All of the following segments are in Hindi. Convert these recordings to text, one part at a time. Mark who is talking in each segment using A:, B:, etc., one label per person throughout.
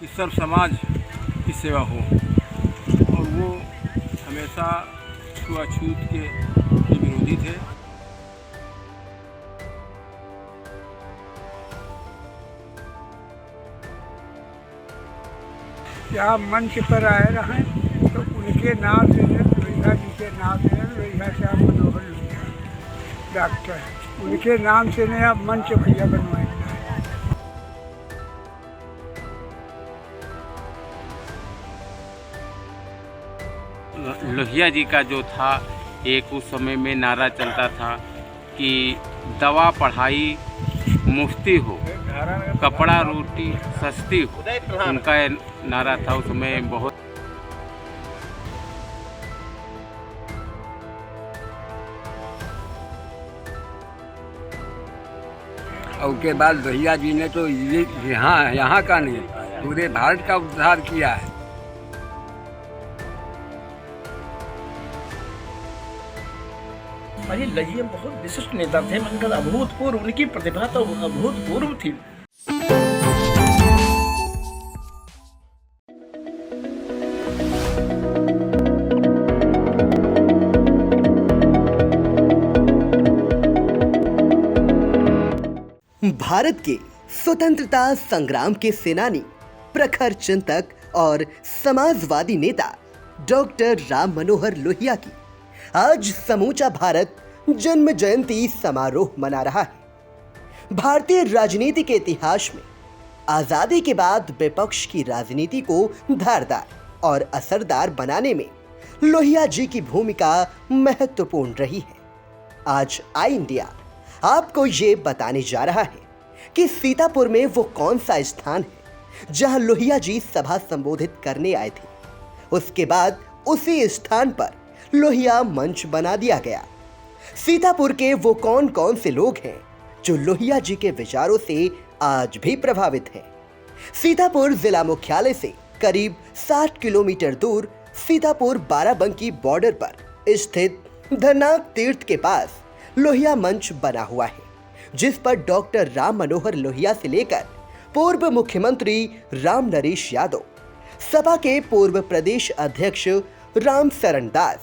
A: कि सर्व समाज की सेवा हो, और वो हमेशा छुआछूत के विरोधी थे।
B: क्या मंच पर आए रहे तो उनके नाम से लोहिया जी के नाम से लोहिया श्याम मनोहर लोहिया डॉक्टर, उनके नाम से नया मंच भैया बनवाया।
C: लोहिया जी का जो था, एक उस समय में नारा चलता था कि दवा पढ़ाई मुफ्ती हो, कपड़ा रोटी सस्ती हो। उनका नारा था उस समय बहुत।
D: और उसके बाद लोहिया जी ने तो ये यहाँ का नहीं, पूरे भारत का उद्धार किया है।
E: भाई लोहिया बहुत विशिष्ट नेता थे, मतलब अभूतपूर्व उनकी प्रतिभा तो अभूतपूर्व थी।
F: भारत के स्वतंत्रता संग्राम के सेनानी, प्रखर चिंतक और समाजवादी नेता डॉक्टर राम मनोहर लोहिया की आज समूचा भारत जन्म जयंती समारोह मना रहा है। भारतीय राजनीति के इतिहास में आजादी के बाद विपक्ष की राजनीति को धारदार और असरदार बनाने में लोहिया जी की भूमिका महत्वपूर्ण रही है। आज आई इंडिया आपको ये बताने जा रहा है कि सीतापुर में वो कौन सा स्थान है जहां लोहिया जी सभा संबोधित करने आए थे। उसके बाद उसी स्थान पर लोहिया मंच बना दिया गया। सीतापुर के वो कौन कौन से लोग हैं जो लोहिया जी के विचारों से आज भी प्रभावित हैं। सीतापुर जिला मुख्यालय से करीब 60 किलोमीटर दूर सीतापुर बाराबंकी बॉर्डर पर स्थित धरनाग तीर्थ के पास लोहिया मंच बना हुआ है, जिस पर डॉक्टर राम मनोहर लोहिया से लेकर पूर्व मुख्यमंत्री राम नरेश यादव, सपा के पूर्व प्रदेश अध्यक्ष राम शरण दास,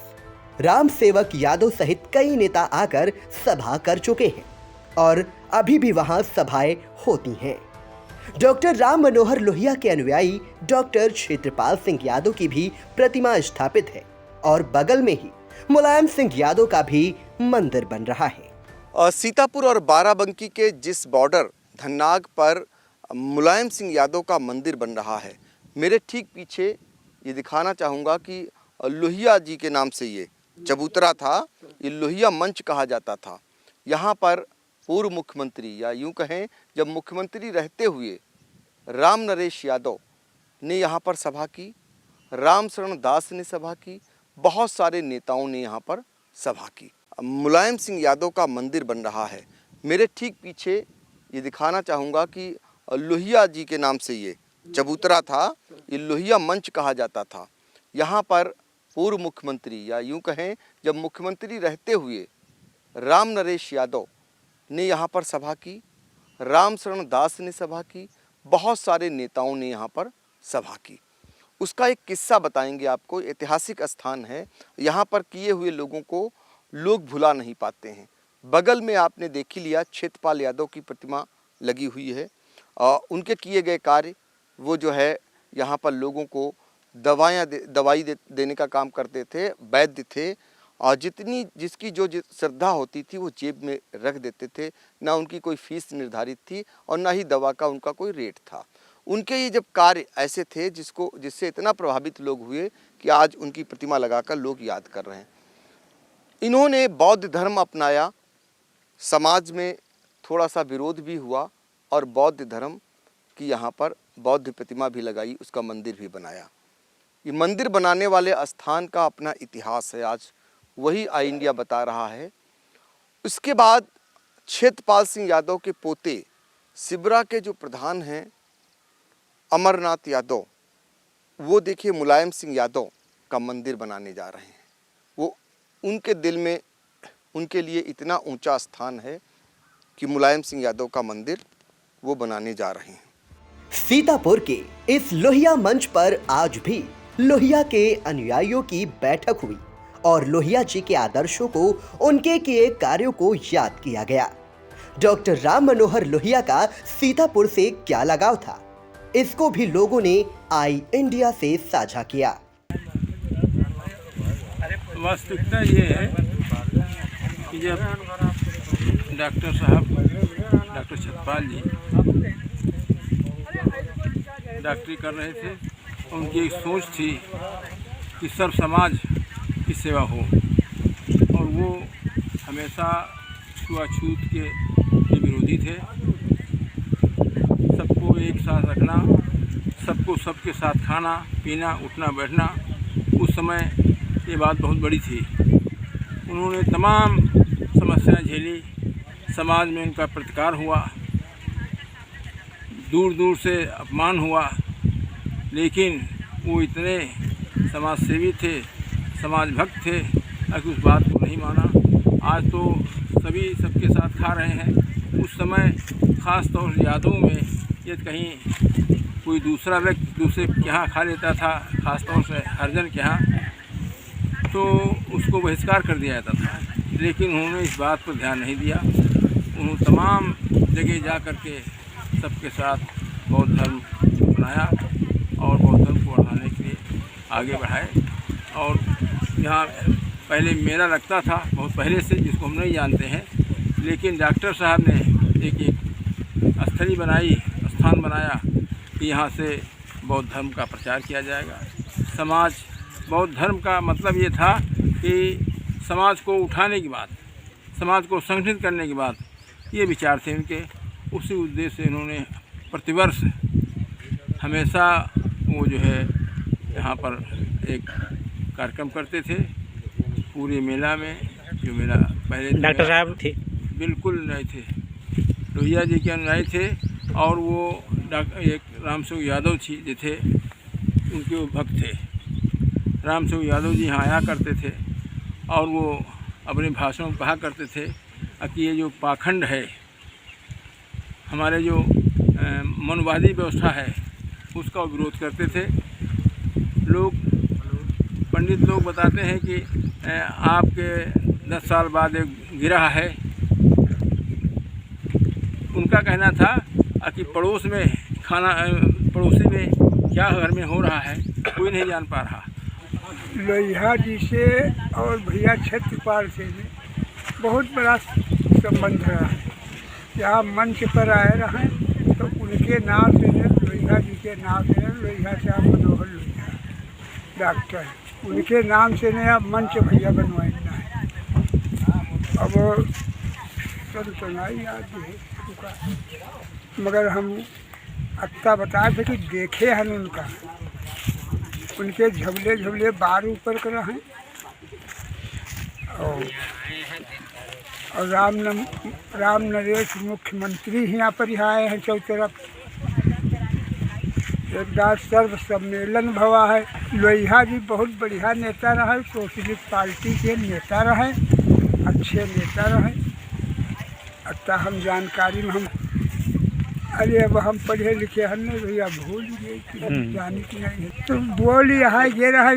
F: राम सेवक यादव सहित कई नेता आकर सभा कर चुके हैं और अभी भी वहां सभाएं होती हैं। डॉक्टर राम मनोहर लोहिया के अनुयायी डॉक्टर क्षेत्रपाल सिंह यादव की भी प्रतिमा स्थापित है और बगल में ही मुलायम सिंह यादव का भी मंदिर बन रहा है।
G: सीतापुर और बाराबंकी के जिस बॉर्डर धन्नाग पर मुलायम सिंह यादव का मंदिर बन रहा है, मेरे ठीक पीछे ये दिखाना चाहूँगा कि लोहिया जी के नाम से ये चबूतरा था, ये लोहिया मंच कहा जाता था। यहाँ पर पूर्व मुख्यमंत्री, या यूँ कहें जब मुख्यमंत्री रहते हुए राम नरेश यादव ने यहाँ पर सभा की, राम शरण दास ने सभा की, बहुत सारे नेताओं ने यहाँ पर सभा की। मुलायम सिंह यादव का मंदिर बन रहा है। मेरे ठीक पीछे ये दिखाना चाहूँगा कि लोहिया जी के नाम से ये चबूतरा था, ये लोहिया मंच कहा जाता था। यहाँ पर पूर्व मुख्यमंत्री, या यूँ कहें जब मुख्यमंत्री रहते हुए राम नरेश यादव ने यहाँ पर सभा की, राम शरण दास ने सभा की, बहुत सारे नेताओं ने यहाँ पर सभा की। उसका एक किस्सा बताएंगे आपको। ऐतिहासिक स्थान है, यहाँ पर किए हुए लोगों को लोग भुला नहीं पाते हैं। बगल में आपने देख ही लिया, क्षेत्रपाल यादव की प्रतिमा लगी हुई है। उनके किए गए कार्य वो जो है यहाँ पर लोगों को दवाई देने का काम करते थे, वैद्य थे, और जिसकी जो श्रद्धा होती थी वो जेब में रख देते थे। ना उनकी कोई फीस निर्धारित थी और ना ही दवा का उनका कोई रेट था। उनके ये जब कार्य ऐसे थे जिससे इतना प्रभावित लोग हुए कि आज उनकी प्रतिमा लगाकर लोग याद कर रहे हैं। इन्होंने बौद्ध धर्म अपनाया, समाज में थोड़ा सा विरोध भी हुआ और बौद्ध धर्म की यहाँ पर बौद्ध प्रतिमा भी लगाई, उसका मंदिर भी बनाया। ये मंदिर बनाने वाले स्थान का अपना इतिहास है, आज वही आई इंडिया बता रहा है। उसके बाद क्षेत्रपाल सिंह यादव के पोते सिबरा के जो प्रधान हैं अमरनाथ यादव, वो देखिए मुलायम सिंह यादव का मंदिर बनाने जा रहे हैं। वो उनके दिल में उनके लिए इतना ऊंचा स्थान है कि मुलायम सिंह यादव का मंदिर वो बनाने जा रहे हैं।
F: सीतापुर के इस लोहिया मंच पर आज भी लोहिया के अनुयायियों की बैठक हुई और लोहिया जी के आदर्शों को, उनके किए कार्यों को याद किया गया। डॉक्टर राम मनोहर लोहिया का सीतापुर से क्या लगाव था, इसको भी लोगों ने आई इंडिया से साझा किया।
A: वास्तविकता ये है कि जब डॉक्टर साहब, डॉक्टर छत्रपाल जी डॉक्टरी कर रहे थे, उनकी एक सोच थी कि सर्व समाज की सेवा हो, और वो हमेशा छुआछूत के विरोधी थे। सबको एक साथ रखना, सबको सबके साथ खाना पीना उठना बैठना, उस समय ये बात बहुत बड़ी थी। उन्होंने तमाम समस्याएं झेली, समाज में उनका प्रतिकार हुआ, दूर दूर से अपमान हुआ, लेकिन वो इतने समाज सेवी थे, समाज भक्त थे कि उस बात को नहीं माना। आज तो सभी सबके साथ खा रहे हैं। उस समय ख़ास तौर से यादों में यदि कहीं कोई दूसरा व्यक्ति दूसरे के यहाँ खा लेता था, ख़ास तौर से हरिजन के यहाँ, तो उसको बहिष्कार कर दिया जाता था। लेकिन उन्होंने इस बात पर ध्यान नहीं दिया। उन्होंने तमाम जगह जा कर के सबके साथ बौद्ध धर्म अपनाया और बौद्ध धर्म को बढ़ाने के लिए आगे बढ़ाए। और यहाँ पहले मेला लगता था बहुत पहले से, जिसको हम नहीं जानते हैं, लेकिन डॉक्टर साहब ने एक स्थली बनाई, स्थान बनाया कि यहाँ से बौद्ध धर्म का प्रचार किया जाएगा। समाज, बौद्ध धर्म का मतलब ये था कि समाज को उठाने की बात, समाज को संगठित करने की बात, ये विचार थे उनके। उसी उद्देश्य से इन्होंने प्रतिवर्ष हमेशा वो जो है यहाँ पर एक कार्यक्रम करते थे पूरे मेला में। जो मेला पहले
E: डॉक्टर साहब थे,
A: बिल्कुल नहीं थे, लोहिया जी के अनुयायी थे। और वो एक रामसिंह यादव जी थे, उनके वो भक्त थे। रामसिंह यादव जी यहाँ आया करते थे और वो अपने भाषणों में कहा करते थे कि ये जो पाखंड है, हमारे जो मनवादी व्यवस्था है, उसका विरोध करते थे। लोग, पंडित लोग बताते हैं कि आपके 10 साल बाद एक गिरह है। उनका कहना था कि पड़ोस में खाना, पड़ोसी में क्या घर में हो रहा है कोई नहीं जान पा रहा।
B: लोहिया जी से और भैया छत्रपाल से भी बहुत बड़ा संबंध रहा है। यहाँ मंच पर आए रहे तो उनके नाम से, लोहिया जी के नाम से, लोहिया श्याम मनोहर लोहिया डॉक्टर, उनके नाम से नया मंच भैया बनवाना है। अब सब सुनाई याद है उनका, मगर हम अत्ता बताए थे कि देखे हैं उनका, उनके झबले झबले बार ऊपर कर हैं। और राम नरेश मुख्यमंत्री यहाँ पर आए हैं चौतरफ। एक बार सर्व सम्मेलन भवा है। लोहिया जी बहुत बढ़िया नेता रहे, सोशलिस्ट पार्टी के नेता रहे, अच्छे नेता रहे। अतः हम जानकारी में हम, अरे अब हम पढ़े लिखे हैं नहीं भैया, भूल गए कि हम जाने की नहीं है। तो बोल यहाँ ये रहा,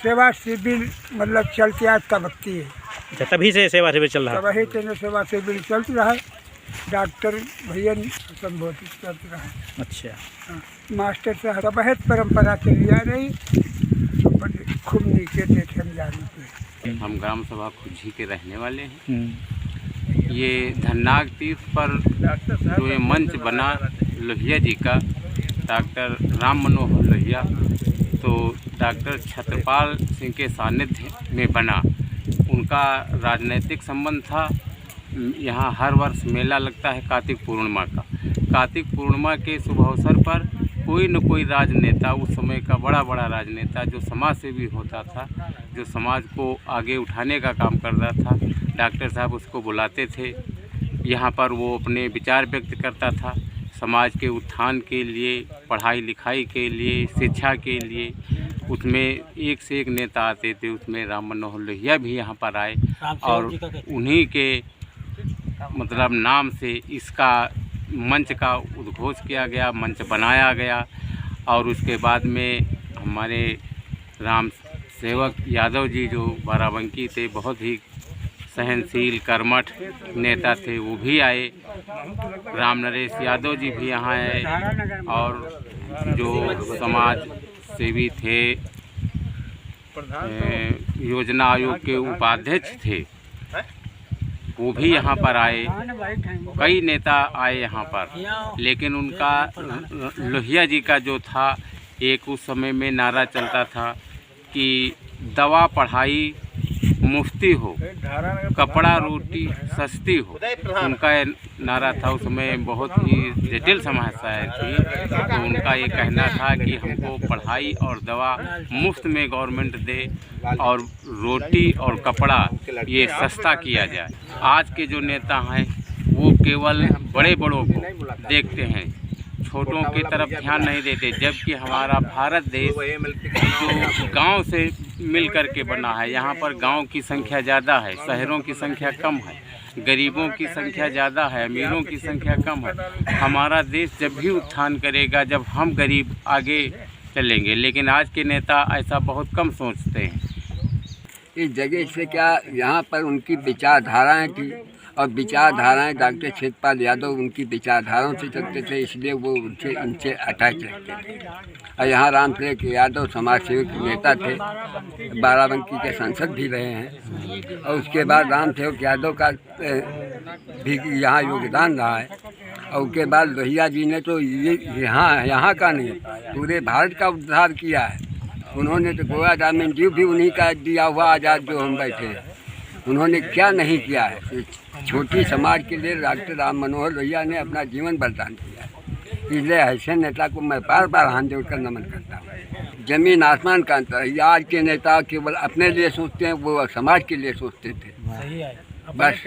B: सेवा शिविर मतलब चलते आज तबकती है।
E: अच्छा, तभी से सेवा शिविर चल रहा है।
B: तभी तेने सेवा शिविर चल रहा है, डॉक्टर भैया संबोधित कर रहा है।
E: अच्छा,
B: हाँ, मास्टर साहब तबहत परंपरा चली आ रही, तो खूब नीचे देखे हम जाने पे।
C: हम ग्राम सभा खुजी के रहने वाले हैं। ये धन्नाग तीर्थ पर जो ये मंच बना लोहिया जी का, डॉक्टर राम मनोहर लोहिया, तो डॉक्टर छत्रपाल सिंह के सानिध्य में बना। उनका राजनीतिक संबंध था। यहाँ हर वर्ष मेला लगता है कार्तिक पूर्णिमा का। कार्तिक पूर्णिमा के शुभ अवसर पर कोई न कोई राजनेता, उस समय का बड़ा बड़ा राजनेता जो समाज सेवी होता था, जो समाज को आगे उठाने का काम करता था, डॉक्टर साहब उसको बुलाते थे। यहाँ पर वो अपने विचार व्यक्त करता था, समाज के उत्थान के लिए, पढ़ाई लिखाई के लिए, शिक्षा के लिए। उसमें एक से एक नेता आते थे। उसमें राम मनोहर लोहिया भी यहाँ पर आए और उन्हीं के मतलब नाम से इसका मंच का उद्घोष किया गया, मंच बनाया गया और उसके बाद में हमारे राम सेवक यादव जी जो बाराबंकी थे, बहुत ही सहनशील कर्मठ नेता थे, वो भी आए। राम नरेश यादव जी भी यहाँ आए और जो समाज सेवी थे, योजना आयोग के उपाध्यक्ष थे, वो भी यहाँ पर आए। कई नेता आए यहाँ पर, लेकिन उनका लोहिया जी का जो था, एक उस समय में नारा चलता था कि दवा पढ़ाई मुफ्ती हो, कपड़ा रोटी सस्ती हो। उनका नारा था। उस समय बहुत ही जटिल समस्याएं थी, तो उनका ये कहना था कि हमको पढ़ाई और दवा मुफ्त में गवर्नमेंट दे और रोटी और कपड़ा ये सस्ता किया जाए। आज के जो नेता हैं वो केवल बड़े बड़ों को देखते हैं, छोटों की तरफ ध्यान नहीं देते, जबकि हमारा भारत देश जो गांव से मिल कर के बना है, यहाँ पर गांव की संख्या ज़्यादा है, शहरों की संख्या कम है, गरीबों की संख्या ज़्यादा है, अमीरों की संख्या कम है। हमारा देश जब भी उत्थान करेगा जब हम गरीब आगे चलेंगे, लेकिन आज के नेता ऐसा बहुत कम सोचते हैं।
D: इस जगह से क्या यहाँ पर उनकी विचारधाराएँ थी और विचारधाराएँ डॉक्टर क्षेत्रपाल यादव उनकी विचारधाराओं से चलते थे, इसलिए वो उनसे अटैच रहते थे। और यहाँ राम सेवक यादव समाज सेवक नेता थे, बाराबंकी के सांसद भी रहे हैं और उसके बाद राम सेवक यादव का भी यहाँ योगदान रहा है। और उसके बाद लोहिया जी ने तो यहाँ का नहीं पूरे भारत का उद्धार किया है। उन्होंने तो गोवा जामिन जीव भी उन्हीं का दिया हुआ आज़ाद जो हम बैठे हैं। उन्होंने क्या नहीं किया है। छोटी समाज के लिए डॉक्टर राम मनोहर लोहिया ने अपना जीवन बलिदान किया है। इसलिए ऐसे नेता को मैं बार बार हाथ जोड़कर नमन करता हूँ। जमीन आसमान का अंतर है। आज के नेता केवल अपने लिए सोचते हैं, वो समाज के लिए सोचते थे। बस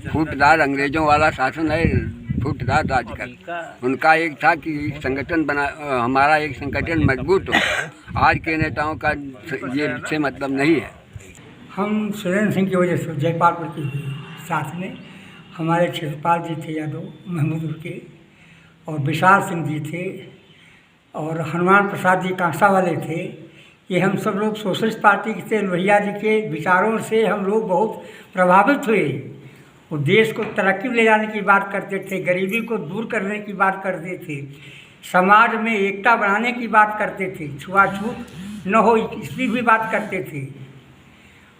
D: फूटदार अंग्रेजों वाला शासन है, फूटदार राज कर। उनका एक था कि संगठन बना, हमारा एक संगठन मजबूत हो। आज के नेताओं का ये से मतलब नहीं है।
B: हम सुरेंद्र सिंह की वजह से जयपालपुर की हुई साथ में हमारे क्षेत्रपाल जी थे यादव महमूदपुर के, और विशाल सिंह जी थे, और हनुमान प्रसाद जी कांसा वाले थे। ये हम सब लोग सोशलिस्ट पार्टी के थे। लोहिया जी के विचारों से हम लोग बहुत प्रभावित हुए। वो देश को तरक्की ले जाने की बात करते थे, गरीबी को दूर करने की बात करते थे, समाज में एकता बढ़ाने की बात करते थे, छुआछूत न हो इसकी भी बात करते थे।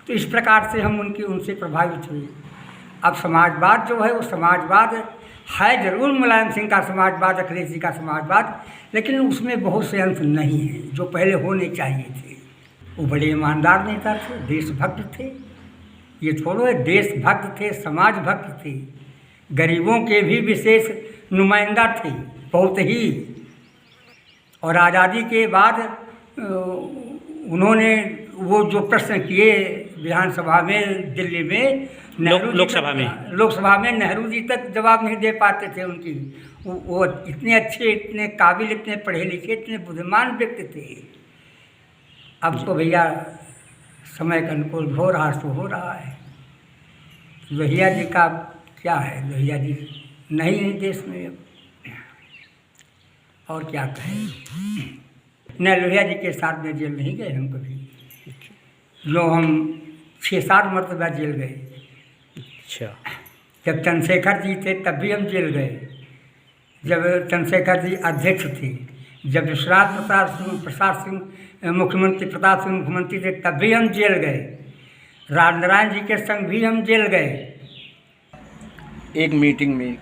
B: तो इस प्रकार से हम उनसे प्रभावित हुए। अब समाजवाद जो है वो समाजवाद है ज़रूर, मुलायम सिंह का समाजवाद, अखिलेश जी का समाजवाद, लेकिन उसमें बहुत से अंश नहीं हैं जो पहले होने चाहिए थे। वो बड़े ईमानदार नेता थे, देशभक्त थे। ये छोड़ो, देशभक्त थे, समाज भक्त थे, गरीबों के भी विशेष नुमाइंदा थे बहुत ही। और आज़ादी के बाद उन्होंने वो जो प्रश्न किए विधानसभा में, दिल्ली में, लोकसभा में नेहरू जी तक जवाब नहीं दे पाते थे उनकी। वो इतने अच्छे, इतने काबिल, इतने पढ़े लिखे, इतने बुद्धिमान व्यक्ति थे। अब तो भैया समय का अनुकूल हो रहा सो हो रहा है। लोहिया जी का क्या है, लोहिया जी नहीं है देश में अब, और क्या कहें। न लोहिया जी के साथ में जेल नहीं गए हम कभी, जो हम 6-7 मरतबा जेल गए।
E: अच्छा।
B: जब चंद्रशेखर जी थे तब भी हम जेल गए, जब चंद्रशेखर जी अध्यक्ष थे। जब विश्वनाथ प्रसाद सिंह मुख्यमंत्री, प्रताप सिंह मुख्यमंत्री थे तब भी हम जेल गए। राजनारायण जी के संग भी हम जेल गए।
E: एक मीटिंग में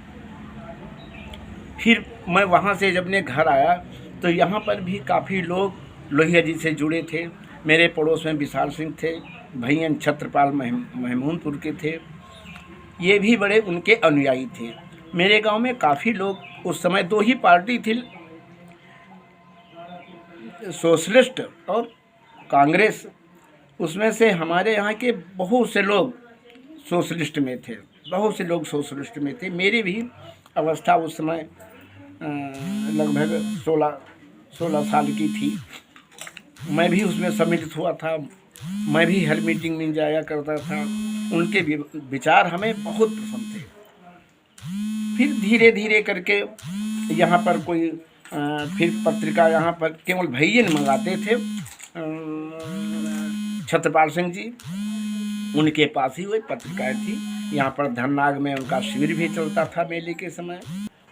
E: फिर मैं वहाँ से जब मैं घर आया तो यहाँ पर भी काफ़ी लोग लोहिया जी से जुड़े थे। मेरे पड़ोस में विशाल सिंह थे, भैयन छत्रपाल महमूदपुर के थे, ये भी बड़े उनके अनुयायी थे। मेरे गांव में काफ़ी लोग, उस समय 2 ही पार्टी थी, सोशलिस्ट और कांग्रेस। उसमें से हमारे यहाँ के बहुत से लोग सोशलिस्ट में थे, बहुत से लोग सोशलिस्ट में थे। मेरी भी अवस्था उस समय लगभग 16 साल की थी। मैं भी उसमें सम्मिलित हुआ था, मैं भी हर मीटिंग में जाया करता था। उनके विचार हमें बहुत पसंद थे। फिर धीरे धीरे करके यहाँ पर कोई फिर पत्रिका यहाँ पर केवल भैया ने मंगाते थे, छत्रपाल सिंह जी, उनके पास ही वही पत्रिकाएँ थी। यहाँ पर धननाग में उनका शिविर भी चलता था मेले के समय।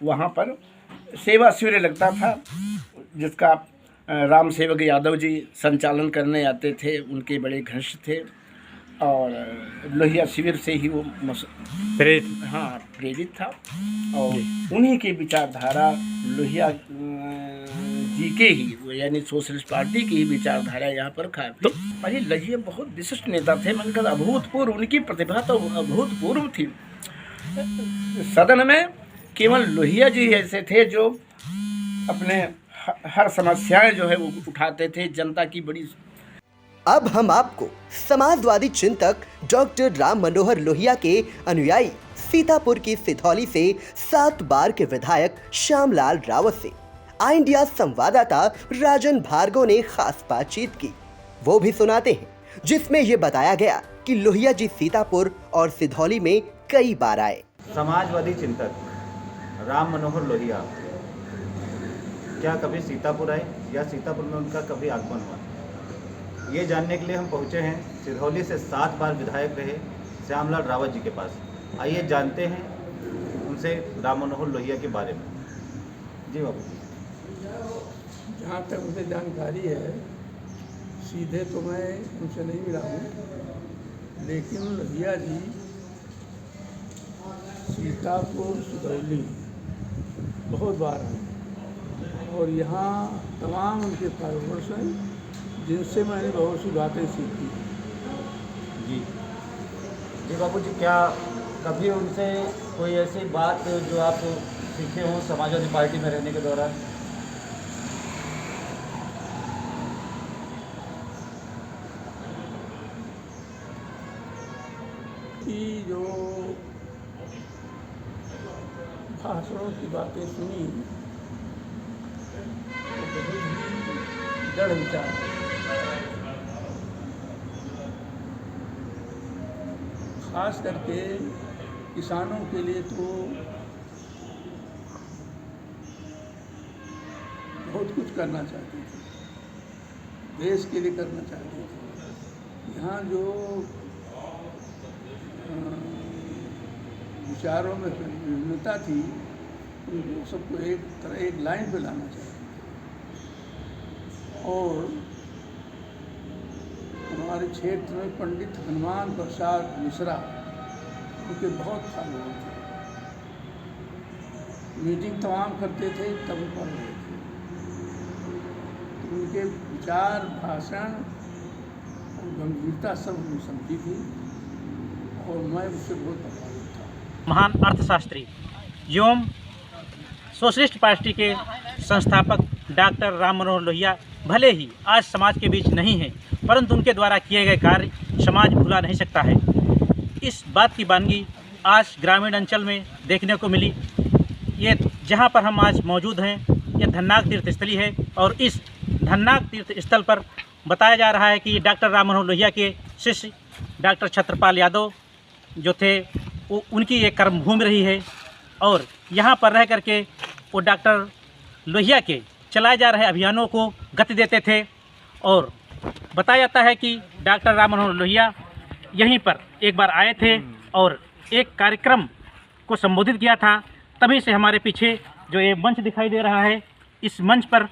E: वहाँ पर सेवा शिविर लगता था जिसका राम सेवक यादव जी संचालन करने आते थे, उनके बड़े घनिष्ठ थे और लोहिया शिविर से ही वो प्रेरित था और उन्हीं की विचारधारा लोहिया जी के ही यानी सोशलिस्ट पार्टी की ही विचारधारा यहाँ पर काफी पहले लोहिया बहुत विशिष्ट नेता थे। मैंने कहा अभूतपूर्व उनकी प्रतिभा तो अभूतपूर्व थी। सदन में केवल लोहिया जी ऐसे थे जो अपने हर समस्याएं जो है वो उठाते थे, जनता की बड़ी।
F: अब हम आपको समाजवादी चिंतक डॉक्टर राम मनोहर लोहिया के अनुयायी सीतापुर की सिधौली से 7 बार के विधायक श्यामलाल रावत से आई इंडिया संवाददाता राजन भार्गव ने खास बातचीत की, वो भी सुनाते हैं, जिसमें ये बताया गया कि लोहिया जी सीतापुर और सिधौली में कई बार आए।
H: समाजवादी चिंतक राम मनोहर लोहिया क्या कभी सीतापुर आए या सीतापुर में उनका कभी आगमन हुआ, ये जानने के लिए हम पहुंचे हैं सिधौली से 7 बार विधायक रहे श्यामलाल रावत जी के पास। आइए जानते हैं उनसे राम मनोहर लोहिया के बारे में। जी बाबू।
B: जहाँ तक मुझे जानकारी है, सीधे तो मैं उनसे नहीं मिला हूँ, लेकिन लोहिया जी सीतापुर सिधौली बहुत बार आए और यहाँ तमाम उनके फॉलोअर्स हैं जिनसे मैंने बहुत सी बातें सीखी।
H: जी जी बाबू जी, क्या कभी उनसे कोई ऐसी बात जो आप सीखे हों समाजवादी पार्टी में रहने के दौरान?
B: कि जो भाषणों की बातें सुनी, दृढ़ विचार, खास करके किसानों के लिए तो बहुत कुछ करना चाहते थे, देश के लिए करना चाहते थे। यहाँ जो विचारों में विभिन्नता थी, उनको सबको एक लाइन पे लाना चाहिए। और हमारे क्षेत्र में पंडित हनुमान प्रसाद मिश्रा उनके बहुत फॉलोअर थे, मीटिंग तमाम करते थे तब पढ़ रहे थे। तो उनके विचार, भाषण और गंभीरता सब उन्हें समझी थी और मैं उससे बहुत प्रभावित था।
I: महान अर्थशास्त्री एवं सोशलिस्ट पार्टी के संस्थापक डॉक्टर राम मनोहर लोहिया भले ही आज समाज के बीच नहीं हैं, परंतु उनके द्वारा किए गए कार्य समाज भुला नहीं सकता है। इस बात की बानगी आज ग्रामीण अंचल में देखने को मिली। ये जहाँ पर हम आज मौजूद हैं, ये धननाग तीर्थ स्थली है और इस धननाग तीर्थ स्थल पर बताया जा रहा है कि डॉक्टर राम मनोहर लोहिया के शिष्य डॉक्टर छत्रपाल यादव जो थे, वो उनकी एक कर्मभूमि रही है और यहाँ पर रह करके वो डॉक्टर लोहिया के चलाए जा रहे अभियानों को गति देते थे। और बताया जाता है कि डॉक्टर राम मनोहर लोहिया यहीं पर एक बार आए थे और एक कार्यक्रम को संबोधित किया था। तभी से हमारे पीछे जो ये मंच दिखाई दे रहा है, इस मंच पर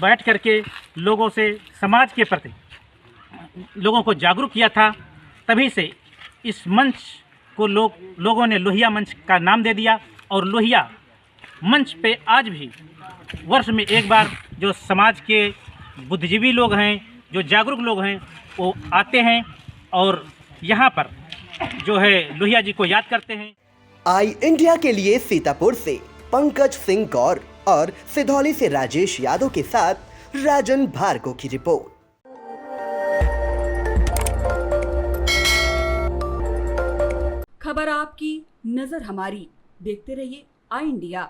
I: बैठ करके लोगों से समाज के प्रति लोगों को जागरूक किया था। तभी से इस मंच को लोगों ने लोहिया मंच का नाम दे दिया और लोहिया मंच पे आज भी वर्ष में एक बार जो समाज के बुद्धिजीवी लोग हैं, जो जागरूक लोग हैं, वो आते हैं और यहाँ पर जो है लोहिया जी को याद करते हैं।
F: आई इंडिया के लिए सीतापुर से पंकज सिंह गौर और सिधौली से राजेश यादव के साथ राजन भार्गव की रिपोर्ट।
J: खबर आपकी, नजर हमारी। देखते रहिए आई इंडिया।